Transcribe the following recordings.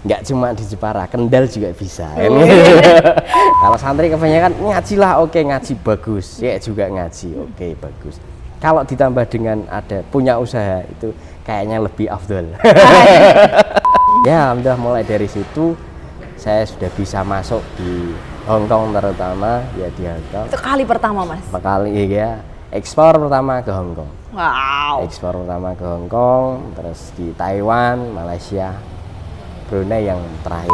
nggak cuma di Jepara, Kendal juga bisa. Kalau santri kebanyakan ngaji lah, oke ngaji bagus, ya juga ngaji, oke bagus. Kalau ditambah dengan ada punya usaha itu kayaknya lebih afdol. Ya, alhamdulillah mulai dari situ saya sudah bisa masuk di Hong Kong terutama, ya di Hong Kong. Itu kali pertama Mas? Kali ya, ekspor pertama ke Hong Kong. Wow. Ekspor pertama ke Hong Kong, terus di Taiwan, Malaysia, Brunei yang terakhir.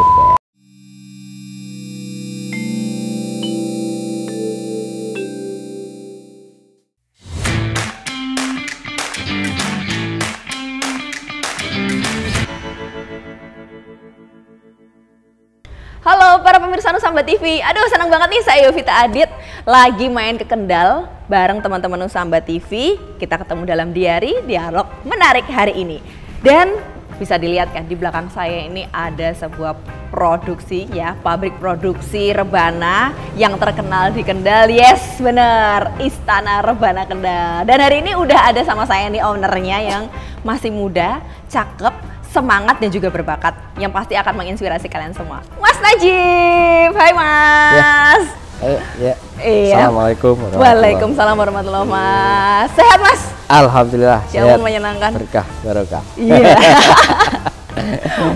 Halo para pemirsa Nusamba TV. Aduh, senang banget nih saya Yovita Adit lagi main ke Kendal bareng teman-teman Nusamba TV. Kita ketemu dalam dialog menarik hari ini. Dan bisa dilihat kan di belakang saya ini ada sebuah produksi ya, pabrik produksi rebana yang terkenal di Kendal. Yes, bener, Istana Rebana Kendal. Dan hari ini udah ada sama saya nih ownernya yang masih muda, cakep, semangat dan juga berbakat yang pasti akan menginspirasi kalian semua. Mas Najib, hai Mas. Ya. Iya. Assalamualaikum. Waalaikumsalam warahmatullahi wabarakatuh. Mas, sehat Mas? Alhamdulillah. Ya sehat. menyenangkan. Berkah, barokah. Iya.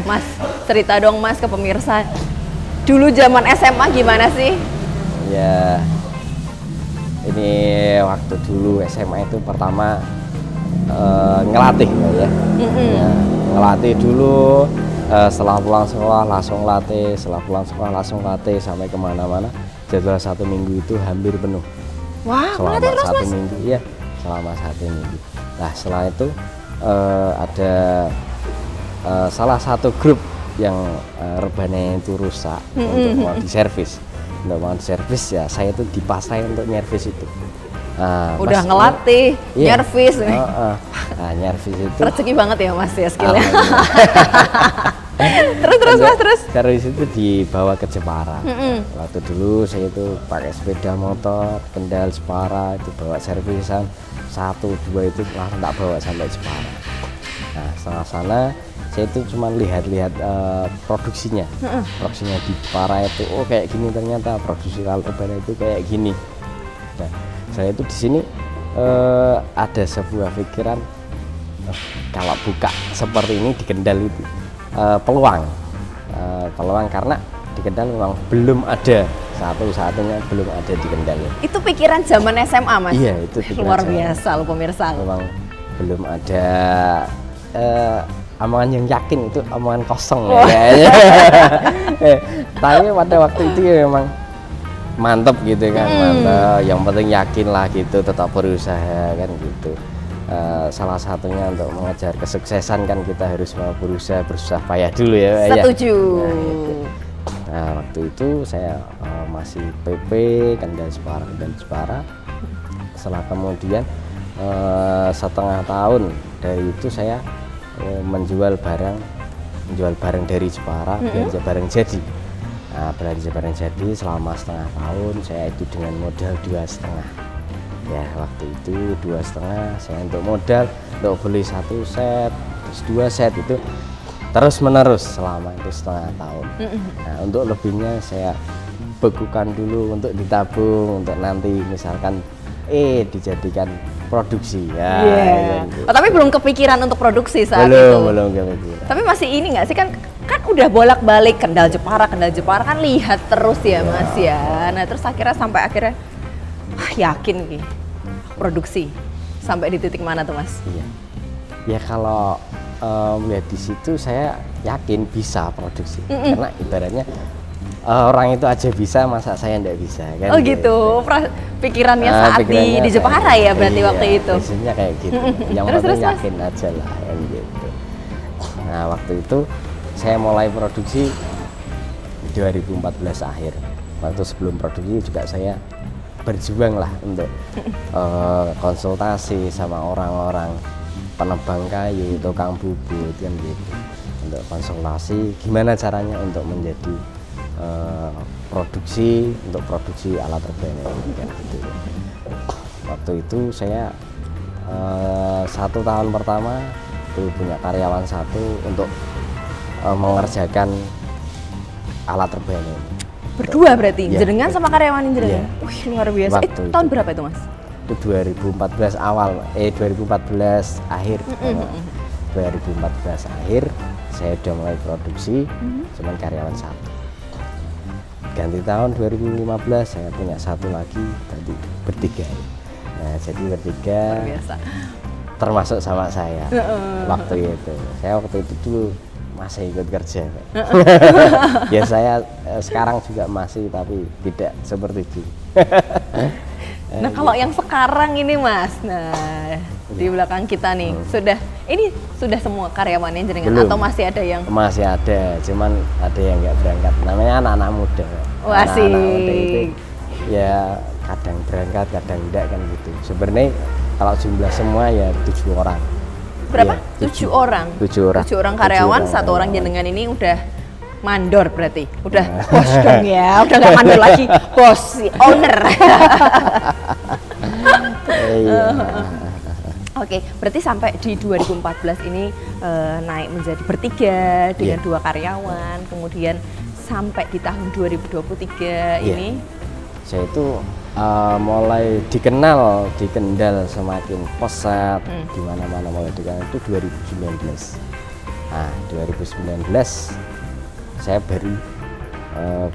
Mas, cerita dong Mas ke pemirsa. Dulu zaman SMA gimana sih? Ya, ini waktu dulu SMA itu pertama ngelatih ya. Ya, ngelatih dulu, setelah pulang sekolah langsung latih, setelah pulang sekolah langsung latih sampai kemana-mana. Jadwal 1 minggu itu hampir penuh. Wah, selama melatih terus 1 Mas? minggu, iya, selama 1 minggu. Nah setelah itu ada salah satu grup yang rebananya itu rusak untuk mau diservis. Untuk mau diservis ya saya itu dipasai untuk nyervis itu. Nah, Udah Mas, ngelatih, iya. nyervis nih. Nah, nyervis itu Rezeki banget ya Mas ya skillnya. Terus Mas, terus. Servis itu dibawa ke Jepara. Waktu dulu saya itu pakai sepeda motor, Kendal Jepara, itu bawa servisan 1, 2 itu langsung tak bawa sampai Jepara. Nah setelah sana saya itu cuma lihat-lihat produksinya. Produksinya di Jepara itu, oh kayak gini ternyata produksi rebana itu kayak gini. Nah, saya itu di sini ada sebuah pikiran kalau buka seperti ini di Kendal itu peluang karena di Kendal memang belum ada, satu-satunya belum ada di Kendal. Itu pikiran zaman SMA Mas? Iya, itu pikiran luar zaman. biasa loh pemirsa. Memang belum ada omongan yang yakin, itu omongan kosong ya kayaknya. Tapi pada waktu itu ya memang mantep gitu kan, mantep. Yang penting yakin lah gitu, tetap berusaha kan gitu. Salah satunya untuk mengejar kesuksesan kan kita harus mau berusaha, bersusah payah dulu ya. Setuju. Nah waktu itu saya masih PP Kendal Jepara. Setelah kemudian setengah tahun dari itu saya menjual barang dari Jepara, belanja barang jadi. Nah, belanja barang jadi selama setengah tahun saya itu dengan modal 2,5. Ya waktu itu 2,5 saya untuk modal untuk beli 1 set, terus 2 set itu terus menerus selama itu setengah tahun. Nah untuk lebihnya saya bekukan dulu untuk ditabung untuk nanti misalkan dijadikan produksi ya. Gitu. Oh, tapi belum kepikiran untuk produksi saat itu. Belum kepikiran. Tapi masih ini nggak sih kan udah bolak-balik Kendal Jepara kan lihat terus ya Mas ya. Nah terus akhirnya yakin nih produksi sampai di titik mana tuh Mas? Iya. Ya kalau melihat di situ saya yakin bisa produksi karena ibaratnya orang itu aja bisa, masa saya enggak bisa kan? Oh gitu. Pikirannya saat di Jepara ya berarti waktu itu. Biasanya kayak gitu. Yang penting yakin aja lah kan gitu. Nah waktu itu saya mulai produksi 2014 akhir. Waktu sebelum produksi juga saya berjuang lah untuk konsultasi sama orang-orang penebang kayu, tukang bubut kan gitu, untuk konsultasi gimana caranya untuk menjadi produksi alat rebana kan gitu. Waktu itu saya 1 tahun pertama itu punya karyawan 1 untuk mengerjakan alat terbang ini. Berdua berarti, Ya, jenengan sama karyawan jenengan? Ya. Wih, luar biasa. Waktu itu. Tahun berapa itu Mas? Itu 2014 awal, 2014 akhir. 2014 akhir saya udah mulai produksi, cuman karyawan satu. Ganti tahun 2015 saya punya satu lagi, tadi bertiga. Nah, jadi bertiga. Luar biasa. Termasuk sama saya waktu itu. Saya waktu itu dulu masih ikut kerja. Ya saya sekarang juga masih, tapi tidak seperti itu. Nah kalau yang sekarang ini Mas, nah di belakang kita nih sudah semua karyawannya jenengan Belum. atau masih ada yang? Masih ada, cuman ada yang nggak berangkat. Namanya anak-anak muda. Wah, Anak-anak muda asik. itu ya kadang berangkat, kadang enggak kan gitu. Sebenarnya kalau jumlah semua ya 7 orang. Berapa? Iya, 7 orang. 7 orang. 7 orang karyawan, 1 orang jenengan ini udah mandor berarti. Udah bos dong ya, udah nggak mandor lagi, bos, owner. Iya. Oke, berarti sampai di 2014 ini naik menjadi bertiga dengan 2 karyawan, kemudian sampai di tahun 2023 ini Saya itu mulai dikenal di Kendal semakin pesat, di mana-mana mulai dikenal itu 2019. Nah, 2019 saya baru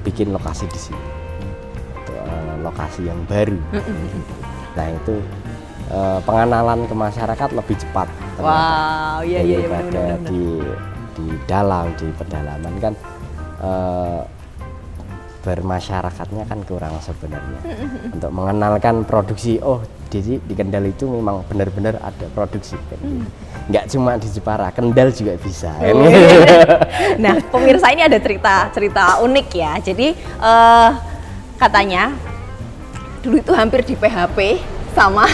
bikin lokasi di sini, lokasi yang baru. Nah itu pengenalan ke masyarakat lebih cepat. wow, iya daripada benar-benar. di dalam, di pedalaman kan bermasyarakatnya kan kurang sebenarnya. Untuk mengenalkan produksi, oh di Kendal itu memang benar-benar ada produksi kan. Nggak cuma di Jepara, Kendal juga bisa kan. Nah, pemirsa ini ada cerita unik ya. Jadi katanya dulu itu hampir di PHP sama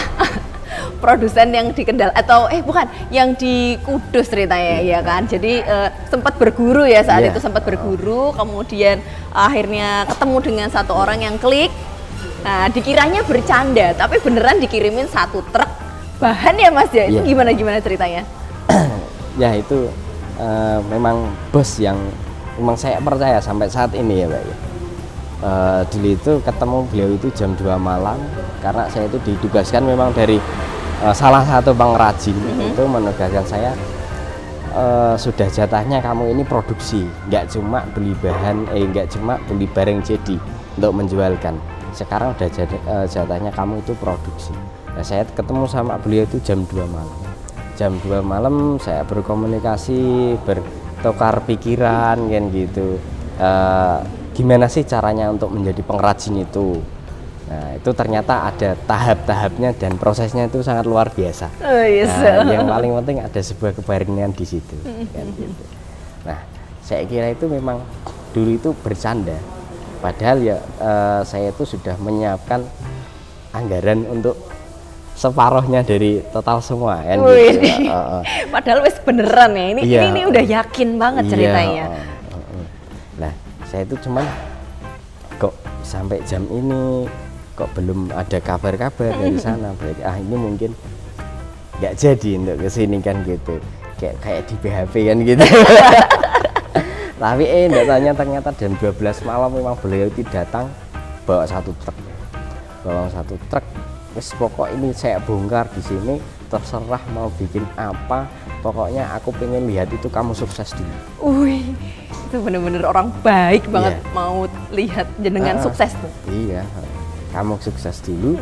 produsen yang di Kendal atau bukan, yang di Kudus ceritanya ya kan. Jadi sempat berguru ya saat Iya. itu, sempat berguru, kemudian akhirnya ketemu dengan satu orang yang klik. Nah, dikiranya bercanda, tapi beneran dikirimin 1 truk bahan ya Mas ya. Itu Iya. gimana ceritanya? Ya itu memang bos yang memang saya percaya sampai saat ini ya Mbak ya. Dulu itu ketemu beliau itu jam 2 malam karena saya itu ditugaskan memang dari salah satu pengrajin itu menugaskan saya, sudah jatahnya kamu ini produksi, nggak cuma beli bahan, nggak cuma beli barang jadi untuk menjualkan. Sekarang udah jatahnya kamu itu produksi. Nah, saya ketemu sama beliau itu jam 2 malam. Jam 2 malam saya berkomunikasi, bertukar pikiran kan gitu. Gimana sih caranya untuk menjadi pengrajin itu? Nah, itu ternyata ada tahap-tahapnya dan prosesnya itu sangat luar biasa. Oh, yes. Nah, yang paling penting ada sebuah keberanian di situ. Kan, gitu. Nah, saya kira itu memang dulu itu bercanda. Padahal ya saya itu sudah menyiapkan anggaran untuk separuhnya dari total semua kan. Wih, Gitu. padahal wes beneran ya. Iya. Ini udah yakin banget ceritanya. Nah, saya itu cuman kok sampai jam ini kok belum ada kabar-kabar dari sana, berarti ini mungkin nggak jadi untuk kesini kan gitu, kayak di PHP kan gitu. Tapi ternyata jam 12 malam memang beliau itu datang bawa 1 truk, wes pokok ini saya bongkar di sini, terserah mau bikin apa, pokoknya aku pengen lihat itu kamu sukses dulu. Wih, itu bener-bener orang baik banget, Iya. mau lihat jenengan sukses tuh. Iya, kamu sukses dulu,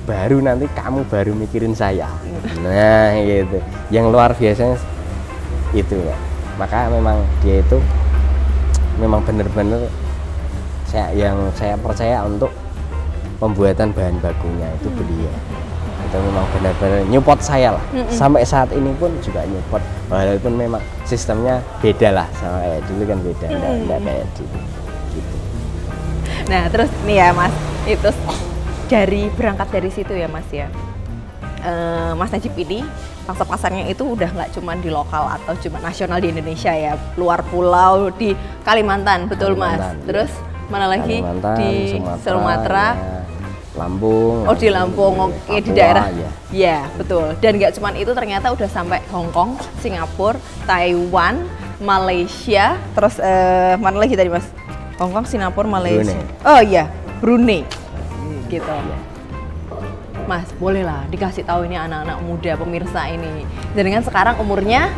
baru nanti kamu baru mikirin saya. Nah gitu, yang luar biasanya itu ya. Maka memang dia itu memang benar-benar yang saya percaya untuk pembuatan bahan bakunya itu beliau. Itu memang benar-benar nyupport saya lah. Sampai saat ini pun juga nyupport, walaupun memang sistemnya beda lah sama kayak dulu kan beda, enggak kayak dulu gitu. Nah, terus nih ya Mas, itu berangkat dari situ ya Mas ya. Mas Najib ini pangsa pasarnya itu udah nggak cuma di lokal atau cuma nasional di Indonesia ya, luar pulau di Kalimantan, betul Kalimantan, Mas. Terus mana lagi Kalimantan, di Sumatera, ya, Lampung. oh di Lampung, oke di Papua, daerah, ya. ya betul. Dan nggak cuma itu, ternyata udah sampai Hong Kong, Singapura, Taiwan, Malaysia, terus mana lagi tadi Mas? Hong Kong, Singapura, Malaysia. Brunei. Oh iya, Brunei. Gitu. Mas, bolehlah dikasih tahu ini anak-anak muda pemirsa ini. Jadi kan sekarang umurnya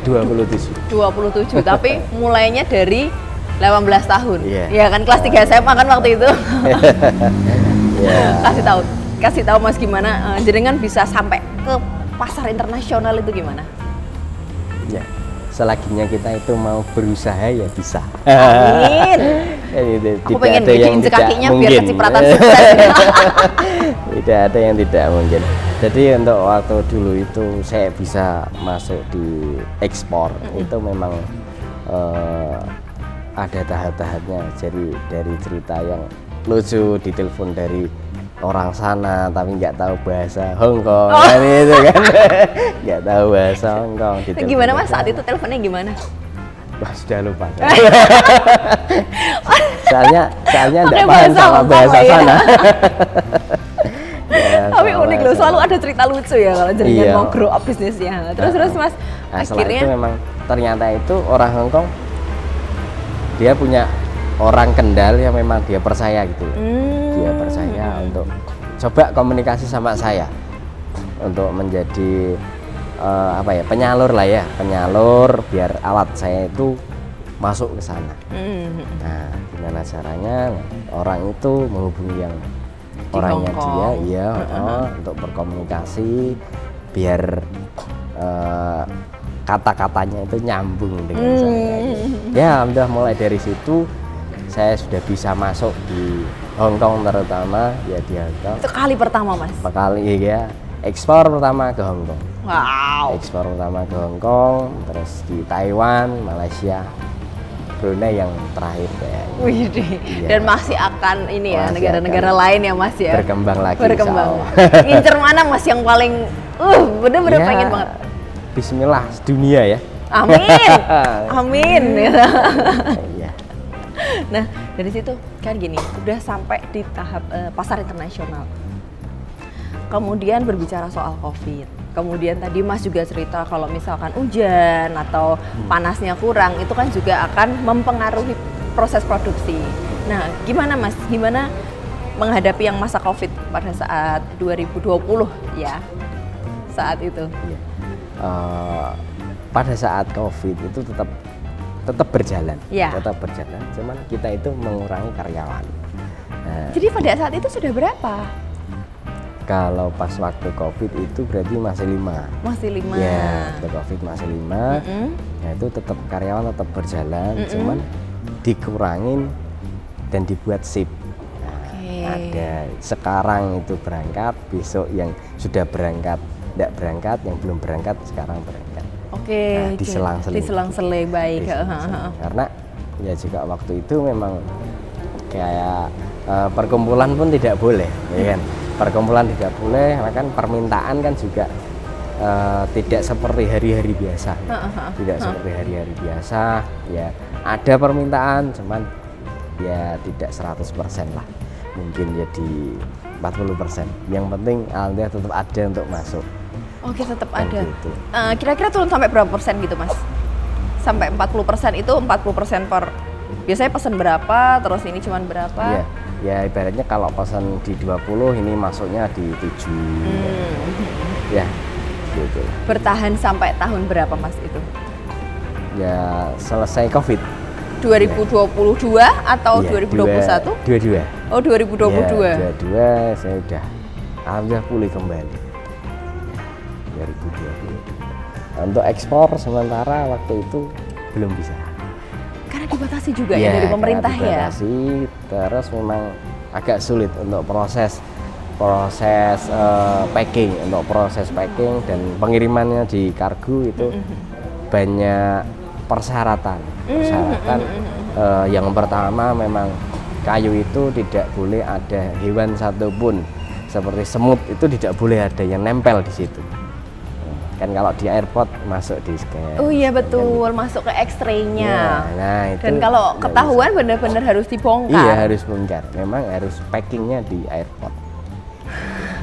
27, tapi mulainya dari 18 tahun. Ya kan kelas 3 SMA kan waktu itu. Kasih tahu Mas gimana jenengan bisa sampai ke pasar internasional itu gimana? Ya, selaginya kita itu mau berusaha ya bisa. Amin. Aku pengen diinjek kakinya biar kecipratan sukses. Tidak ada yang tidak mungkin. Jadi untuk waktu dulu itu saya bisa masuk di ekspor itu memang ada tahap-tahapnya. Jadi dari cerita yang lucu ditelepon dari orang sana tapi nggak tahu bahasa Hong Kong, kan itu kan nggak tahu bahasa Hong Kong. Gimana Mas saat itu teleponnya gimana? Wah, sudah lupa. soalnya nggak paham sama bahasa sana. Ya, tapi unik loh, selalu ada cerita lucu ya kalau jaringan mau grow up bisnisnya. Terus Mas, akhirnya itu memang ternyata itu orang Hong Kong dia punya orang Kendal yang memang dia percaya gitu. Dia percaya untuk coba komunikasi sama saya untuk menjadi penyalur lah ya, penyalur biar alat saya itu masuk ke sana. Nah, gimana caranya orang itu menghubungi yang orangnya dia, untuk berkomunikasi biar kata-katanya itu nyambung dengan saya. Ya, udah mulai dari situ saya sudah bisa masuk di Hong Kong terutama ya di Hong Kong. Itu kali pertama Mas? Kali ya, ekspor pertama ke Hong Kong. Wow. Ekspor pertama ke Hong Kong, terus di Taiwan, Malaysia, Brunei yang terakhir kayaknya. Wih, dan masih akan ini ya negara-negara lain ya Mas ya. Berkembang lagi. Ngincer mana Mas yang paling bener-bener pengen banget? Bismillah dunia ya. Amin. Amin. Iya. Nah, dari situ kan gini, udah sampai di tahap pasar internasional. Kemudian berbicara soal COVID. Kemudian tadi Mas juga cerita kalau misalkan hujan atau panasnya kurang, itu kan juga akan mempengaruhi proses produksi. Nah, gimana Mas? Gimana menghadapi yang masa COVID pada saat 2020 ya? Saat itu. Iya. Pada saat COVID itu tetap berjalan, tetap berjalan. Cuman kita itu mengurangi karyawan. Nah, jadi pada saat itu sudah berapa? Kalau pas waktu COVID itu berarti masih 5. Masih 5. Ya, waktu COVID masih 5. Nah, itu tetap karyawan tetap berjalan, cuman dikurangin dan dibuat shift. Nah, ada sekarang itu berangkat, besok yang sudah berangkat tidak berangkat, yang belum berangkat sekarang berangkat. Nah, diselang-seling baik. Karena ya juga waktu itu memang kayak perkumpulan pun tidak boleh, ya kan? Perkumpulan tidak boleh, kan permintaan kan juga tidak seperti hari-hari biasa. Tidak seperti hari-hari biasa, ya ada permintaan, cuman ya tidak 100% lah. Mungkin jadi 40%. Yang penting alhamdulillah tetap ada untuk masuk. Oke, tetap ada. Gitu. Kira-kira turun sampai berapa persen gitu Mas? Sampai 40% itu 40% per biasanya pesan berapa, terus ini cuman berapa? Iya. Ya ibaratnya kalau pesan di 20 ini masuknya di 7. Ya, gitu. Bertahan sampai tahun berapa Mas itu? Ya selesai COVID. 2022 atau ya, 2021? 22. Oh, 2022. Ya, 22 saya udah alhamdulillah pulih kembali. 2022. Untuk ekspor sementara waktu itu belum bisa. Karena dibatasi juga ya dari pemerintah ya. Terus memang agak sulit untuk proses packing, dan pengirimannya di kargo itu banyak persyaratan. Yang pertama memang kayu itu tidak boleh ada hewan satupun seperti semut, itu tidak boleh ada yang nempel di situ. Kan kalau di airport masuk di scan. Oh iya betul, masuk ke X-ray-nya. Nah, itu dan kalau ketahuan benar-benar harus dibongkar. Iya harus bongkar. Memang harus packingnya di airport.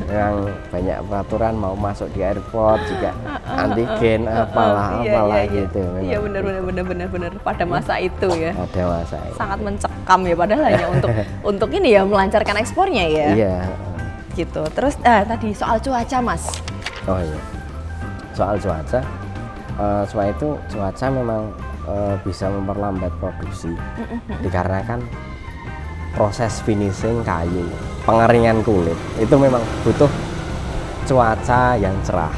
Yang banyak peraturan, mau masuk di airport juga antigen apalah gitu. Iya benar. Pada masa itu ya. Pada masa itu. Sangat mencekam ya, padahal hanya untuk ini ya, melancarkan ekspornya ya. Iya. Gitu. Terus tadi soal cuaca Mas. Oh iya. Soal cuaca, cuaca memang bisa memperlambat produksi dikarenakan proses finishing kayu, pengeringan kulit itu memang butuh cuaca yang cerah,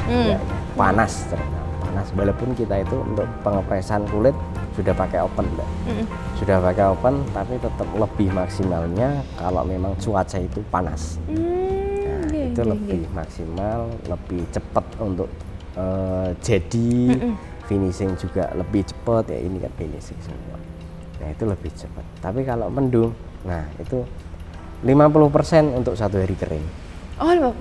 panas, walaupun kita itu untuk pengepresan kulit sudah pakai oven, tapi tetap lebih maksimalnya kalau memang cuaca itu panas. Itu lebih maksimal, lebih cepat untuk jadi, finishing juga lebih cepat ya, ini kan finishing semua. Nah itu lebih cepat. Tapi kalau mendung, nah itu 50% untuk 1 hari kering. Oh,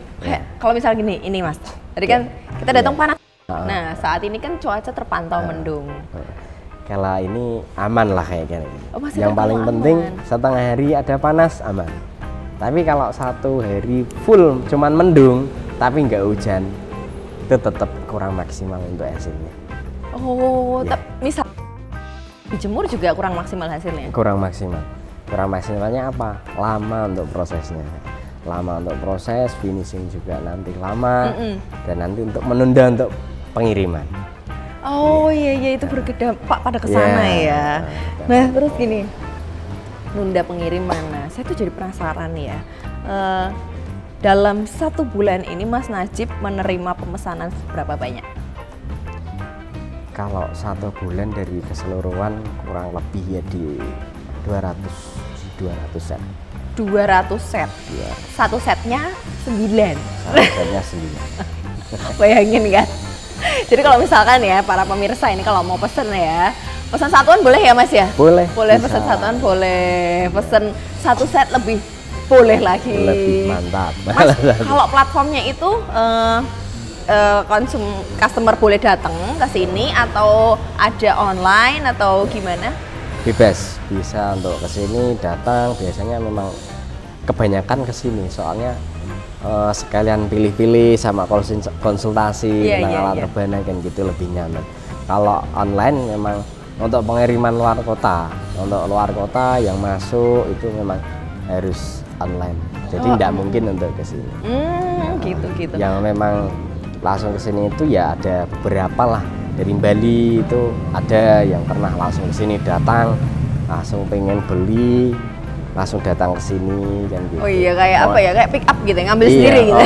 kalau misal gini, ini Mas, tadi kan kita datang panas. Nah saat ini kan cuaca terpantau mendung. Kalau ini aman lah kayak gini. Yang paling penting setengah hari ada panas, aman. Tapi kalau 1 hari full cuman mendung tapi nggak hujan, itu tetap kurang maksimal untuk hasilnya. Oh, misal dijemur juga kurang maksimal hasilnya? Kurang maksimal. Kurang maksimalnya apa? Lama untuk prosesnya. Lama untuk proses, finishing juga nanti lama, dan nanti untuk menunda untuk pengiriman. Oh iya, itu berdampak pada kesana ya. Nah terus gini, nunda pengiriman. Nah saya tuh jadi penasaran ya. Dalam 1 bulan ini Mas Najib menerima pemesanan berapa banyak? Kalau 1 bulan dari keseluruhan kurang lebih ya di 200 set. 200 set? Iya. 1 setnya 9? 1 setnya 9. Bayangin kan? Jadi kalau misalkan ya para pemirsa ini kalau mau pesen ya, pesan satuan boleh ya Mas ya? Boleh. Boleh pesan satuan, boleh pesen 1 set lebih boleh lagi. Lebih mantap. Mas, kalau platformnya itu customer boleh datang ke sini atau ada online atau gimana? Bebas, bisa untuk ke sini datang. Biasanya memang kebanyakan ke sini soalnya sekalian pilih-pilih sama konsultasi tentang alat rebana kan gitu, lebih nyaman. Kalau online memang untuk pengiriman luar kota, yang masuk itu memang harus online. Jadi tidak mungkin untuk ke sini. Gitu. Yang memang langsung ke sini itu ya ada beberapa lah. Dari Bali itu ada yang pernah langsung ke sini datang, langsung pengen beli, langsung datang ke sini kan gitu. Oh iya, kayak apa ya? Kayak pick up gitu, ngambil sendiri gitu.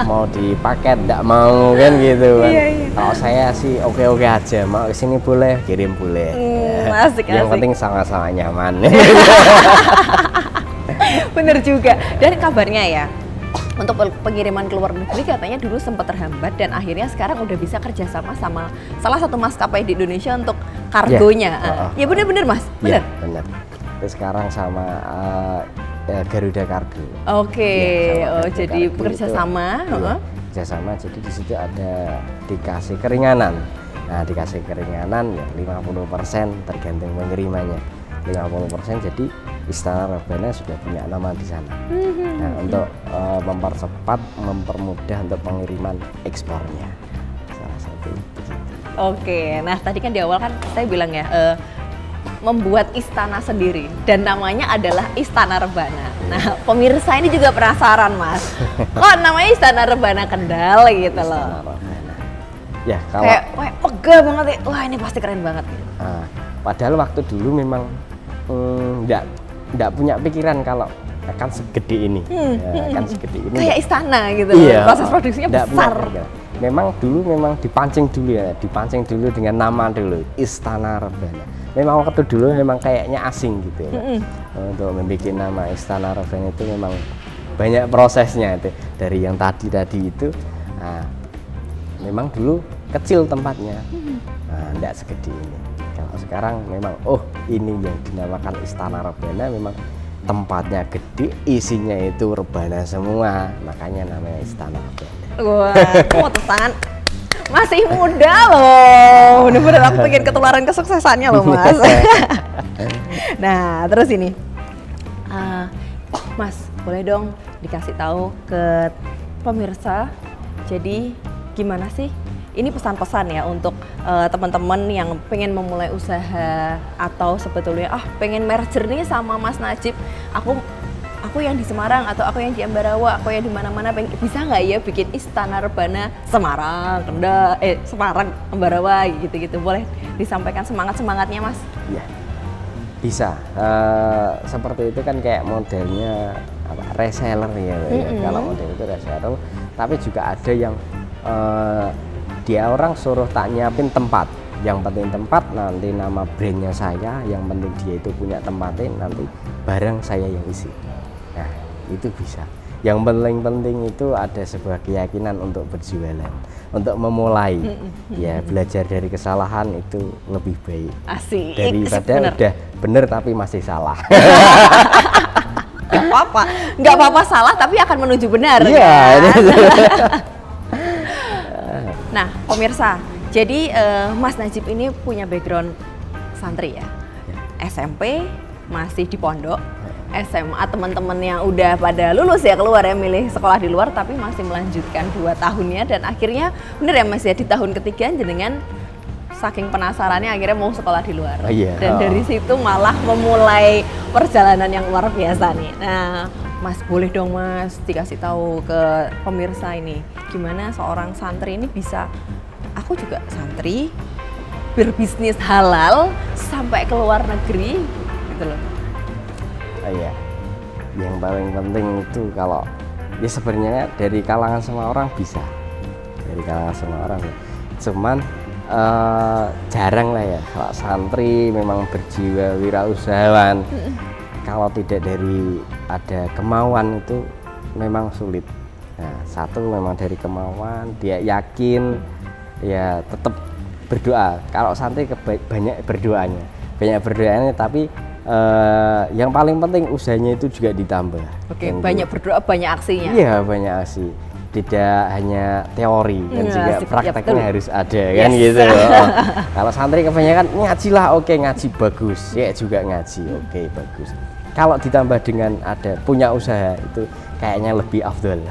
Mau dipaket enggak mau kan gitu kan. Iya. Kalau saya sih oke-oke aja, mau ke sini boleh, kirim boleh. Asik. Yang penting sama-sama nyaman. Bener juga. Dan kabarnya ya, untuk pengiriman ke luar negeri katanya dulu sempat terhambat dan akhirnya sekarang udah bisa kerjasama sama salah satu maskapai di Indonesia untuk kargonya. Ya bener-bener Mas, bener? Ya, bener. Terus sekarang sama Garuda Kargo. Oke, jadi bekerja sama. Kerjasama, jadi di situ ada dikasih keringanan. Nah, dikasih keringanan ya 50% tergantung pengirimannya. 50% jadi Istana Rebana sudah punya nama di sana. Nah, untuk mempercepat, mempermudah untuk pengiriman ekspornya. Salah satu begitu. Oke, nah tadi kan di awal kan saya bilang ya, membuat istana sendiri dan namanya adalah Istana Rebana. Nah, pemirsa ini juga penasaran Mas, kok namanya Istana Rebana Kendal gitu loh. Istana Rebana. Ya, kalau kayak pegah banget ya, wah ini pasti keren banget. Nah, padahal waktu dulu memang enggak punya pikiran kalau akan segede ini. Akan segede ini. Kayak istana gitu. Iya, proses produksinya besar. Memang dipancing dulu dengan nama dulu, Istana Rebana. Memang waktu dulu memang kayaknya asing gitu ya. Untuk membuat nama Istana Rebana itu memang banyak prosesnya itu. Dari yang tadi itu, nah, memang dulu kecil tempatnya, enggak segede ini. Kalau sekarang memang, ini yang dinamakan Istana Rebana, memang tempatnya gede, isinya itu rebana semua, makanya namanya Istana Rebana. Wah, tepuk tangan. Masih muda loh, bener-bener aku pengen ketularan kesuksesannya loh Mas. Nah terus ini, Mas boleh dong dikasih tahu ke pemirsa, jadi gimana sih? Ini pesan-pesan ya untuk teman-teman yang pengen memulai usaha atau sebetulnya pengen merger nih sama Mas Najib. Aku yang di Semarang atau aku yang di Ambarawa, aku yang di mana-mana, bisa nggak ya bikin Istana Rebana Semarang, Semarang, Ambarawa gitu-gitu. Boleh disampaikan semangatnya Mas? Iya, bisa. Seperti itu kan kayak modelnya reseller ya. Kalau model itu reseller, tapi juga ada yang dia orang suruh tak nyiapin tempat. Yang penting tempat, nanti nama brandnya saya, yang penting dia itu punya tempatnya, nanti barang saya yang isi. Nah, itu bisa. Yang paling penting itu ada sebuah keyakinan untuk berjualan, untuk memulai. Ya, belajar dari kesalahan itu lebih baik. Asik. Daripada udah bener tapi masih salah. Nggak apa-apa salah tapi akan menuju benar. Iya. Kan? Nah, pemirsa, jadi Mas Najib ini punya background santri ya. SMP masih di pondok, SMA teman-teman yang udah pada lulus ya keluar ya, milih sekolah di luar tapi masih melanjutkan 2 tahunnya dan akhirnya bener ya Mas ya, di tahun ketiga dengan saking penasarannya akhirnya mau sekolah di luar. Dan dari situ malah memulai perjalanan yang luar biasa nih. Nah, Mas boleh dong Mas dikasih tahu ke pemirsa ini gimana seorang santri ini bisa, aku juga santri, berbisnis halal sampai ke luar negeri gitu loh. Iya, yang paling penting itu kalau ya sebenarnya dari kalangan semua orang bisa, dari kalangan semua orang. Cuman jarang lah ya kalau santri memang berjiwa wirausahawan. Kalau tidak dari ada kemauan itu memang sulit. Nah, satu memang dari kemauan, dia yakin, ya tetap berdoa. Kalau santri banyak berdoanya, tapi yang paling penting usahanya itu juga ditambah. Oke, banyak berdoa, banyak aksinya. Iya, banyak aksi. Tidak hanya teori, kan juga prakteknya harus ada, kan gitu. Kalau santri kebanyakan ngaji lah, oke ngaji bagus, ya juga ngaji, oke bagus. Kalau ditambah dengan ada punya usaha itu kayaknya lebih afdol.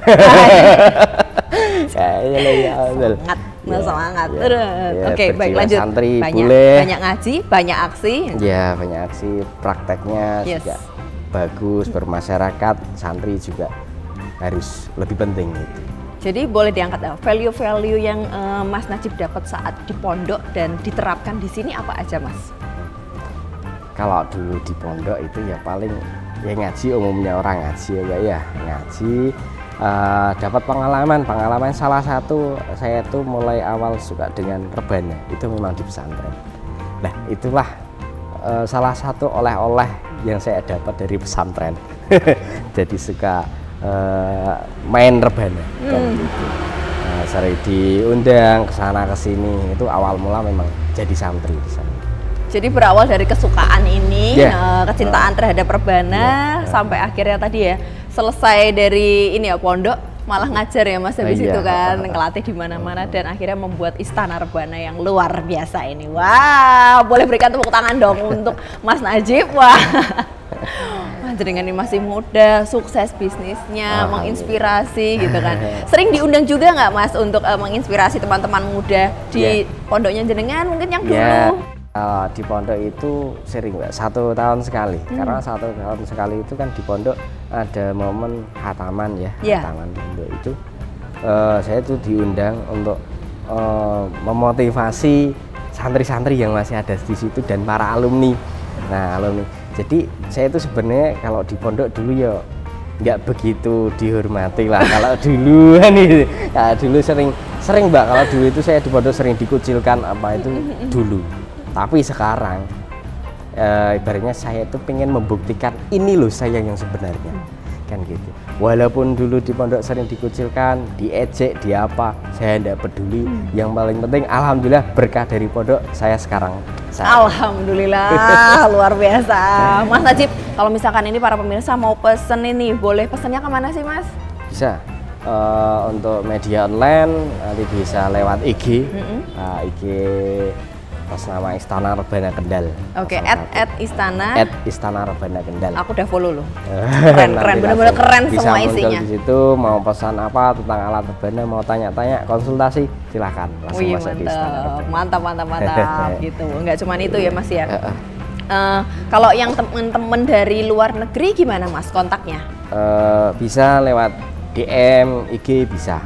Kayaknya lebih afdol. Semangat. Ya, oke, baik lanjut. Santri banyak ngaji, banyak aksi. Ya, banyak aksi, prakteknya juga bagus, bermasyarakat, santri juga harus lebih penting itu. Jadi boleh diangkat value-value yang Mas Najib dapat saat di pondok dan diterapkan di sini apa aja Mas? Kalau dulu di pondok itu ya paling ya ngaji, umumnya orang ngaji ya ngaji, dapat pengalaman salah satu saya tuh mulai awal suka dengan rebana itu memang di pesantren. Nah itulah salah satu oleh-oleh yang saya dapat dari pesantren. Jadi suka main rebana kan gitu. Sering diundang ke sana ke sini, itu awal mula memang jadi santri di sana. Jadi berawal dari kesukaan ini, kecintaan terhadap rebana, sampai akhirnya tadi ya selesai dari ini ya pondok, malah ngajar ya Mas habis itu kan, ngelatih di mana-mana dan akhirnya membuat Istana Rebana yang luar biasa ini. Wow, boleh berikan tepuk tangan dong untuk Mas Najib. Wah. Jenengan ini masih muda, sukses bisnisnya, menginspirasi gitu kan. Sering diundang juga nggak Mas untuk menginspirasi teman-teman muda di pondoknya jenengan mungkin yang dulu? Di pondok itu sering Mbak, 1 tahun sekali. Karena 1 tahun sekali itu kan di pondok ada momen khataman ya, khataman pondok itu. Saya itu diundang untuk memotivasi santri-santri yang masih ada di situ dan para alumni. Nah, alumni. Jadi saya itu sebenarnya kalau di pondok dulu ya nggak begitu dihormati lah kalau dulu kan itu. Ya, dulu sering Mbak, kalau dulu itu saya di pondok sering dikucilkan apa itu dulu. Tapi sekarang ibaratnya saya itu pengen membuktikan ini loh saya yang sebenarnya kan gitu. Walaupun dulu di pondok sering dikucilkan, diejek, diapa, saya tidak peduli. Yang paling penting alhamdulillah berkah dari pondok saya sekarang. Alhamdulillah luar biasa. Mas Najib, kalau misalkan ini para pemirsa mau pesen ini, boleh pesennya kemana sih Mas? Bisa. Untuk media online nanti bisa lewat IG, IG atas nama Istana Rebana Kendal. Oke, @istana. @istana Rebana Kendal. Aku udah follow loh. Keren, bener-bener keren bisa semua muncul isinya. Di situ mau pesan apa tentang alat rebana, mau tanya-tanya, konsultasi, silahkan langsung Wih, masuk di Istana Rebana. mantap gitu. Enggak cuma itu ya Mas ya. Kalau yang temen-temen dari luar negeri gimana Mas kontaknya? Bisa lewat DM, IG bisa.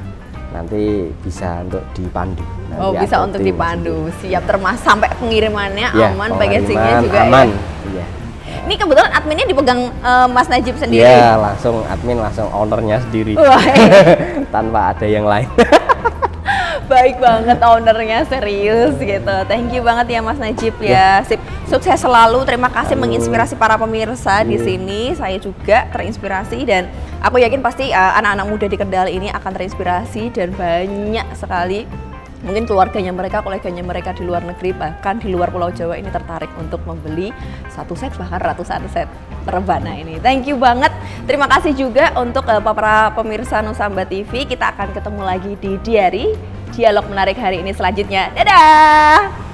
Nanti bisa untuk dipandu. Oh, bisa untuk dipandu. Siap, sampai pengirimannya ya, aman, packagingnya juga aman. Ya. Ini kebetulan adminnya dipegang Mas Najib sendiri. Iya, langsung admin, langsung ownernya sendiri. Tanpa ada yang lain. Baik banget, ownernya serius gitu. Thank you banget ya Mas Najib ya. Sip, sukses selalu. Terima kasih menginspirasi para pemirsa di sini. Saya juga terinspirasi dan aku yakin pasti anak-anak muda di Kendal ini akan terinspirasi dan banyak sekali mungkin keluarganya mereka, koleganya mereka di luar negeri, bahkan di luar Pulau Jawa ini tertarik untuk membeli satu set bahkan ratusan set rebana ini. Thank you banget. Terima kasih juga untuk para pemirsa Nusamba TV. Kita akan ketemu lagi di Dialog Menarik hari ini selanjutnya. Dadah!